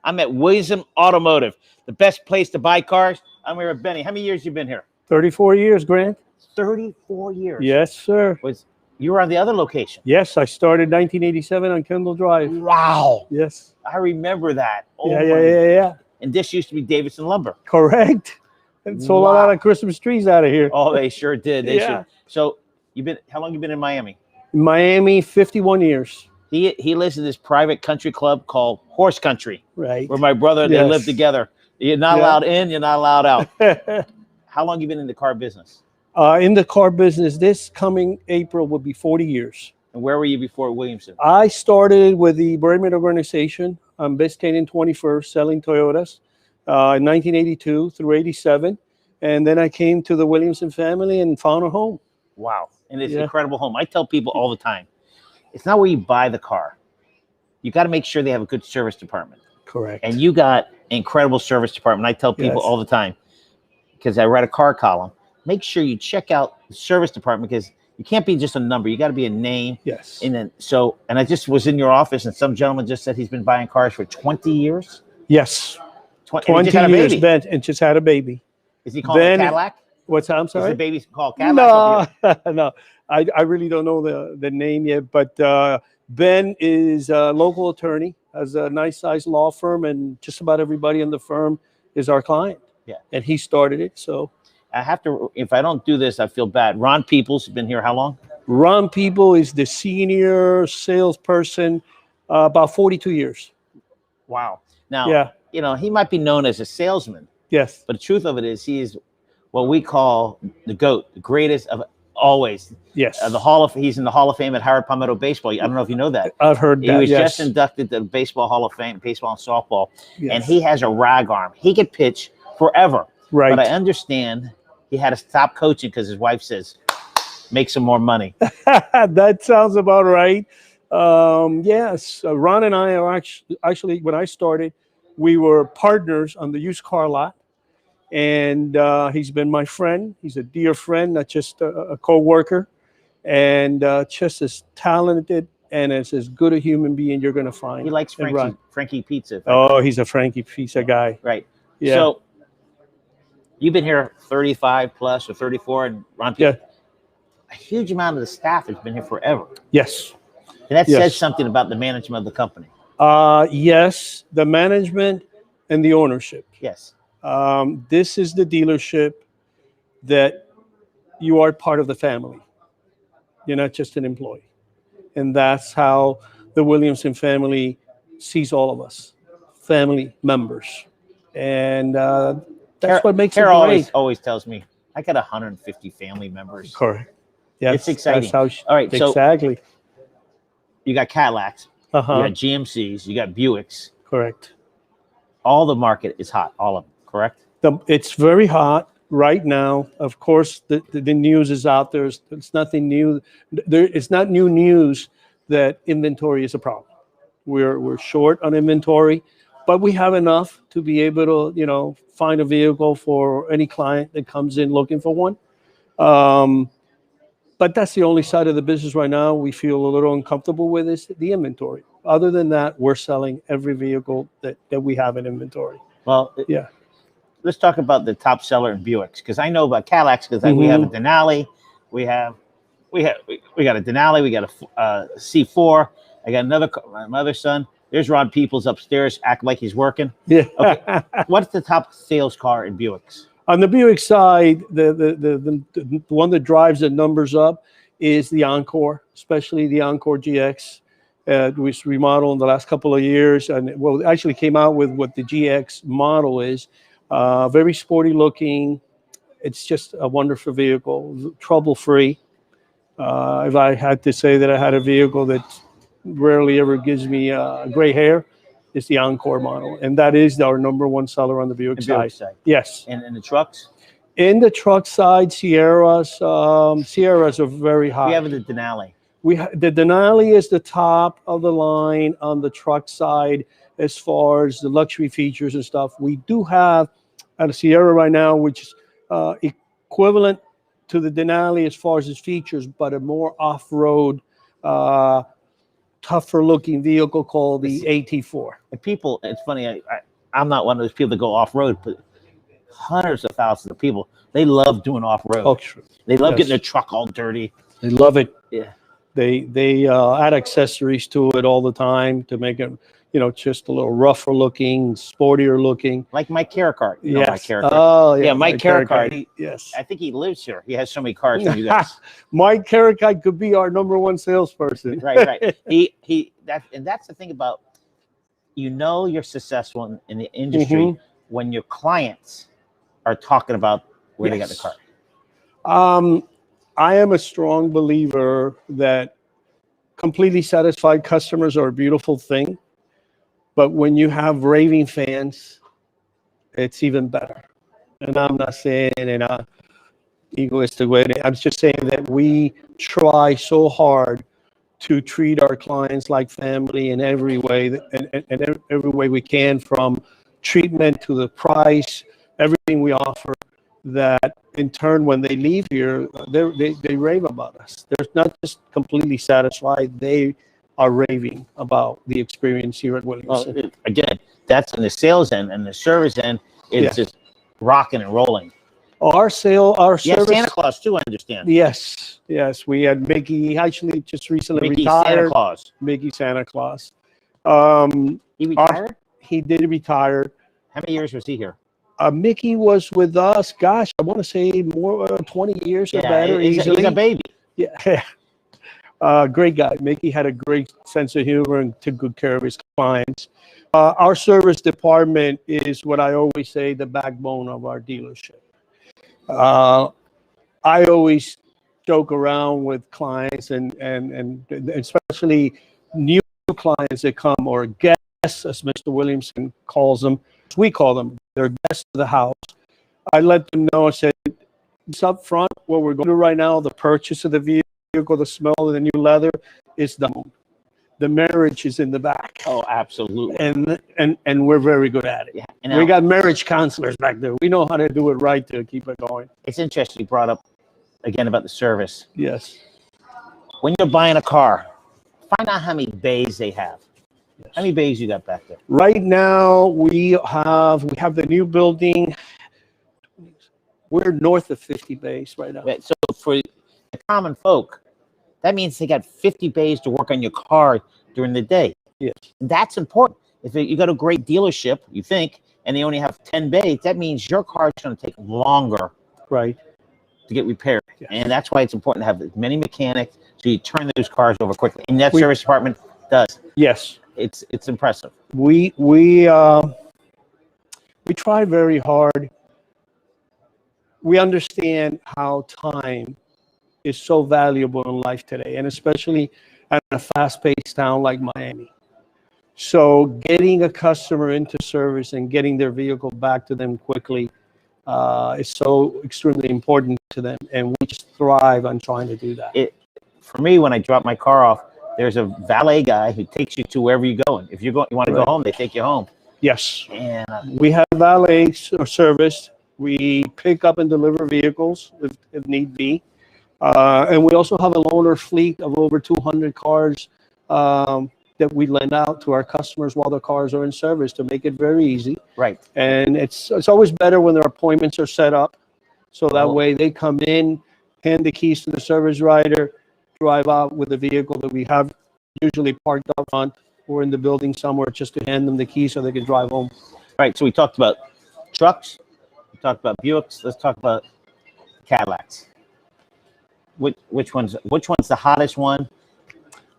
I'm at Williamson Automotive, the best place to buy cars. I'm here with Benny. How many years you been here? 34 years, Grant. 34 years. Yes, sir. You were on the other location? Yes, I started 1987 on Kendall Drive. Wow. Yes. I remember that. Oh Yeah. And this used to be Davidson Lumber. Correct. And sold a lot of Christmas trees out of here. Oh, they sure did. They Yeah. sure. So how long you been in Miami? Miami, 51 years. He lives in this private country club called Horse Country. Right. Where my brother, they live together. You're not allowed in, you're not allowed out. How long you been in the car business? In the car business, this coming April will be 40 years. And where were you before Williamson? I started with the Bremen organization on Biscayne and 21st, selling Toyotas in 1982 through 87. And then I came to the Williamson family and found a home. Wow. And it's an incredible home. I tell people all the time, it's not where you buy the car. You got to make sure they have a good service department. Correct. And you got incredible service department. I tell people all the time, because I write a car column, make sure you check out the service department, because you can't be just a number. You got to be a name. Yes. And I just was in your office, and some gentleman just said he's been buying cars for 20 years. Yes. 20 years, Ben, and just had a baby. Is he calling it Cadillac? What's that? I'm sorry? Is the baby called Cadillac? No, no. I really don't know the name yet, but Ben is a local attorney, has a nice sized law firm, and just about everybody in the firm is our client. Yeah. And he started it, so. I have to, if I don't do this, I feel bad. Ron Peoples has been here how long? Ron People is the senior salesperson, about 42 years. Wow. Now, he might be known as a salesman. Yes. But the truth of it is, he is what we call the GOAT, the greatest of always. Yes. He's in the Hall of Fame at Howard Palmetto Baseball. I don't know if you know that. I've heard that. He was just inducted to the Baseball Hall of Fame, baseball and softball. Yes. And he has a rag arm. He could pitch forever. Right. But I understand he had to stop coaching because his wife says, make some more money. That sounds about right. Yes. Ron and I are actually, when I started, we were partners on the used car lot. And he's been my friend. He's a dear friend, not just a co-worker, and just as talented and as good a human being you're going to find. He likes Frankie Pizza. Oh, he's a Frankie Pizza guy. Right. Yeah. So you've been here 35 plus or 34, and Ron, a huge amount of the staff has been here forever. Yes. And that says something about the management of the company. Yes, the management and the ownership. Yes. This is the dealership that you are part of the family. You're not just an employee. And that's how the Williamson family sees all of us, family members. And that's what makes it great. Always tells me, I got 150 family members. Correct. Yes, it's exciting. That's how all right, exactly. So you got Cadillacs, you got GMCs, you got Buicks. Correct. All the market is hot, all of them, correct? It's very hot right now. Of course, the news is out there. It's nothing new. It's not new news that inventory is a problem. We're short on inventory, but we have enough to be able to, find a vehicle for any client that comes in looking for one. But that's the only side of the business right now we feel a little uncomfortable with is the inventory. Other than that, we're selling every vehicle that we have in inventory. Well, let's talk about the top seller in Buicks, because I know about Cadillacs because we have a Denali, we got a Denali, we got a C4. I got my other son. There's Ron Peoples upstairs, acting like he's working. Yeah. Okay. What's the top sales car in Buicks? On the Buick side, the one that drives the numbers up is the Encore, especially the Encore GX. It was remodeled in the last couple of years, and it actually came out with what the GX model is. Very sporty looking. It's just a wonderful vehicle, trouble-free. If I had to say that I had a vehicle that rarely ever gives me gray hair, it's the Encore model, and that is our #1 seller on the Buick side. Yes. And in the trucks? In the truck side, Sierras are very high. We have the Denali. The Denali is the top of the line on the truck side as far as the luxury features and stuff. We do have a Sierra right now, which is equivalent to the Denali as far as its features, but a more off-road tougher looking vehicle called the AT4. And people, it's funny. I'm not one of those people that go off road, but hundreds of thousands of people, they love doing off road. Oh, true. They love Yes. getting their truck all dirty. They love it. Yeah. They add accessories to it all the time to make it, just a little rougher looking, sportier looking. Like Mike Carricart. You know Yes. Mike Carricart. Oh, yeah. Mike Carricart. Yes. I think he lives here. He has so many cars from you guys. Mike Carricart could be our #1 salesperson. Right. That's the thing about, you're successful in the industry when your clients are talking about where they got the car. I am a strong believer that completely satisfied customers are a beautiful thing, but when you have raving fans, it's even better. And I'm not saying it in a egoistic way. I'm just saying that we try so hard to treat our clients like family in every way, and every way we can, from treatment to the price, everything we offer, that in turn, when they leave here, they rave about us. They're not just completely satisfied, they are raving about the experience here at Williamson. Well, again, that's on the sales end, and the service end, it's just rocking and rolling. Our service. Santa Claus too, I understand. Yes. We had Mickey, actually just recently Mickey retired. Santa Claus. Mickey Santa Claus. He retired? He did retire. How many years was he here? Mickey was with us, gosh, I want to say more 20 years or better. He's a baby. Yeah. Great guy. Mickey had a great sense of humor and took good care of his clients. Our service department is what I always say, the backbone of our dealership. I always joke around with clients and especially new clients that come, or guests, as Mr. Williamson calls them. We call them, they're guests of the house. I let them know, I said, it's up front, what we're going to do right now, the purchase of the vehicle, the smell of the new leather is done. The marriage is in the back. Oh, absolutely. And we're very good at it. Yeah. We got marriage counselors back there. We know how to do it right to keep it going. It's interesting you brought up again about the service. Yes. When you're buying a car, find out how many bays they have. Yes. How many bays you got back there? Right now we have the new building. We're north of 50 bays right now. So for the common folk, that means they got 50 bays to work on your car during the day. Yes. That's important. If you got a great dealership, you think, and they only have 10 bays, that means your car is going to take longer, right, to get repaired. Yes. And that's why it's important to have as many mechanics so you turn those cars over quickly. And that service department does. Yes. It's impressive. We try very hard. We understand how time is so valuable in life today, and especially at a fast-paced town like Miami. So getting a customer into service and getting their vehicle back to them quickly is so extremely important to them, and we just thrive on trying to do that. For me, when I drop my car off, there's a valet guy who takes you to wherever you're going. If you want to go home, they take you home. Yes. And we have valet service. We pick up and deliver vehicles if need be. And we also have a loaner fleet of over 200 cars that we lend out to our customers while the cars are in service to make it very easy. Right. And it's always better when their appointments are set up. So that way they come in, hand the keys to the service writer, drive out with the vehicle that we have usually parked up front or in the building somewhere, just to hand them the keys so they can drive home. Right. So we talked about trucks. We talked about Buicks. Let's talk about Cadillacs. Which one's the hottest one?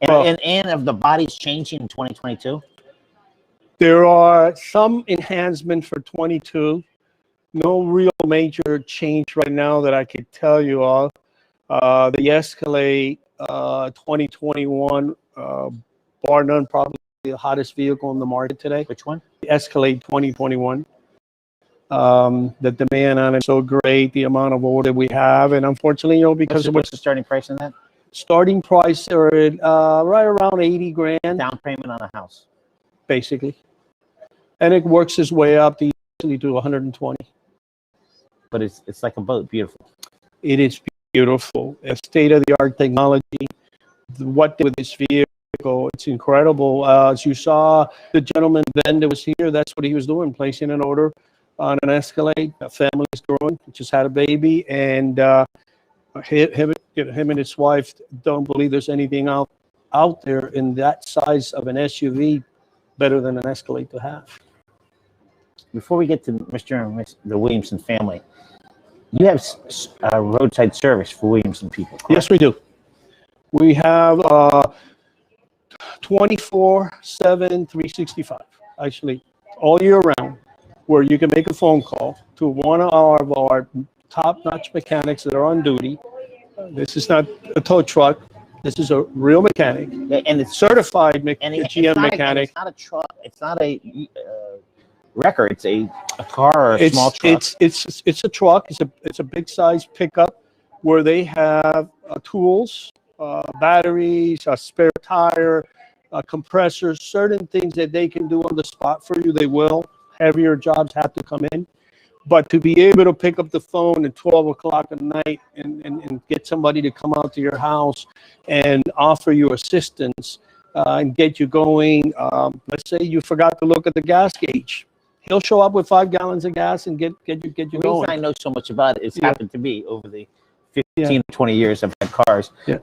And of the bodies changing in 2022? There are some enhancements for 22. No real major change right now that I could tell you of. The Escalade 2021, bar none, probably the hottest vehicle in the market today. Which one? The Escalade 2021. The demand on it is so great, the amount of order we have, and unfortunately, because what's the starting price on that? Starting price are at, right around 80 grand. Down payment on a house. Basically. And it works its way up to usually to 120. But it's like a boat, beautiful. It is beautiful. A state-of-the-art technology. What with this vehicle vehicle. It's incredible. As you saw, the gentleman then that was here, that's what he was doing, placing an order on an Escalade. A family's growing, just had a baby, and him and his wife don't believe there's anything out there in that size of an SUV better than an Escalade to have. Before we get to Mr. and the Williamson family, you have roadside service for Williamson people, correct? Yes, we do. We have 24/7, 365, actually, all year round, where you can make a phone call to one of our top-notch mechanics that are on duty. This is not a tow truck. This is a real mechanic, Yeah, and it's certified and GM mechanic. it's not a truck. It's not a wrecker. It's a car or a small truck. It's a truck. It's a big size pickup where they have tools, batteries, a spare tire, compressors, certain things that they can do on the spot for you. They will. Heavier jobs have to come in. But to be able to pick up the phone at 12 o'clock at night and get somebody to come out to your house and offer you assistance and get you going. Let's say you forgot to look at the gas gauge. He'll show up with 5 gallons of gas and get you The reason going. I know so much about it is Yeah. happened to me over the 15 to 20 years I've had cars. Yeah.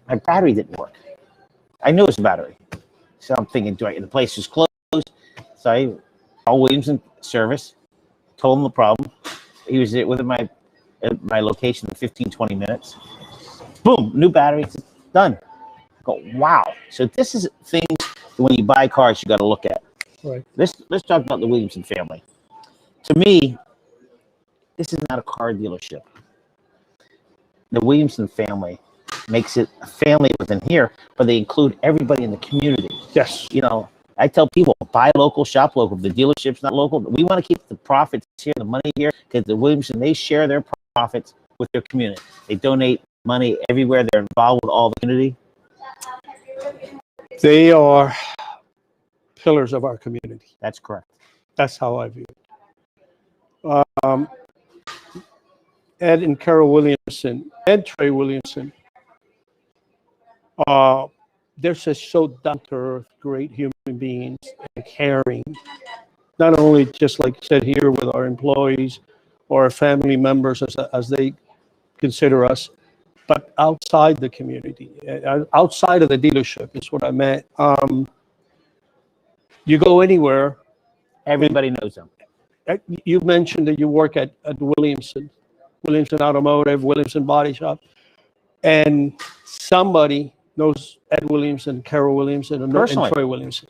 My battery didn't work. I knew it was a battery. So I'm thinking, the place was closed. So I called Williamson service, told him the problem. He was within my location in 15, 20 minutes. Boom, new battery, it's done. I go, wow. So this is things when you buy cars you got to look at. Right. Let's talk about the Williamson family. To me, this is not a car dealership. The Williamson family makes it a family within here, but they include everybody in the community. Yes. You know, I tell people, buy local, shop local. The dealership's not local. We want to keep the profits here, the money here, because the Williamson, they share their profits with their community. They donate money everywhere. They're involved with all the community. They are pillars of our community. That's correct. That's how I view it. Ed and Carol Williamson, Ed Trey Williamson, they're just so down-to-earth, great human beings, and caring. Not only just like I said here with our employees or our family members as they consider us, but outside the community, outside of the dealership is what I meant. You go anywhere. Everybody knows them. You mentioned that you work at Williamson Automotive, Williamson Body Shop, and somebody knows Ed Williamson, Carol Williamson, and Troy Williamson.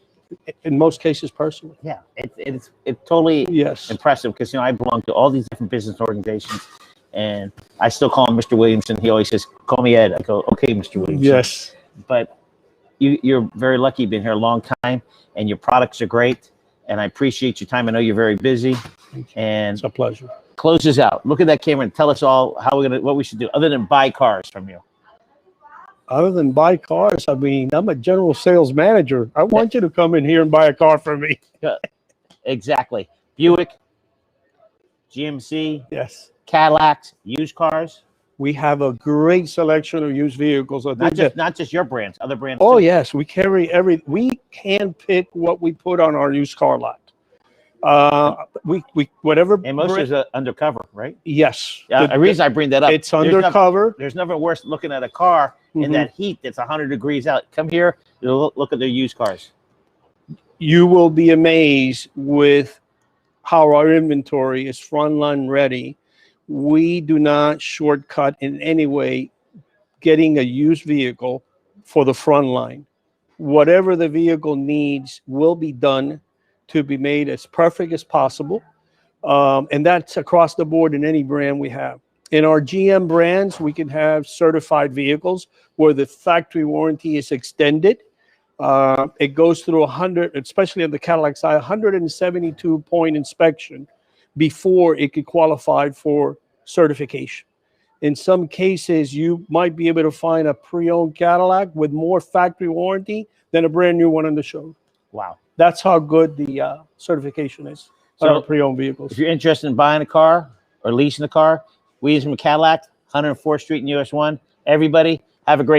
In most cases, personally. Yeah, it's totally impressive because I belong to all these different business organizations, and I still call him Mr. Williamson. He always says, "Call me Ed." I go, "Okay, Mr. Williamson." Yes, but you're very lucky. You've been here a long time, and your products are great. And I appreciate your time. I know you're very busy. And it's a pleasure. Close this out. Look at that camera and tell us all what we should do other than buy cars from you. Other than buy cars, I mean, I'm a general sales manager. I want you to come in here and buy a car from me. Yeah, exactly. Buick, GMC, yes, Cadillacs, used cars. We have a great selection of used vehicles. Not just your brands, other brands. Oh too. yes, we carry we can pick what we put on our used car lot. We whatever. And most is undercover, right? Yes. The reason I bring that up, it's undercover. There's nothing worse looking at a car in that heat that's 100 degrees out. Come here, look at their used cars. You will be amazed with how our inventory is frontline ready. We do not shortcut in any way getting a used vehicle for the front line. Whatever the vehicle needs will be done to be made as perfect as possible. And that's across the board in any brand we have. In our GM brands, we can have certified vehicles where the factory warranty is extended. It goes through 100, especially on the Cadillac side, 172-point inspection before it could qualify for certification. In some cases, you might be able to find a pre-owned Cadillac with more factory warranty than a brand new one on the show. Wow. That's how good the certification is on our pre-owned vehicles. If you're interested in buying a car or leasing a car, Williamson Cadillac, 104th Street in US 1. Everybody, have a great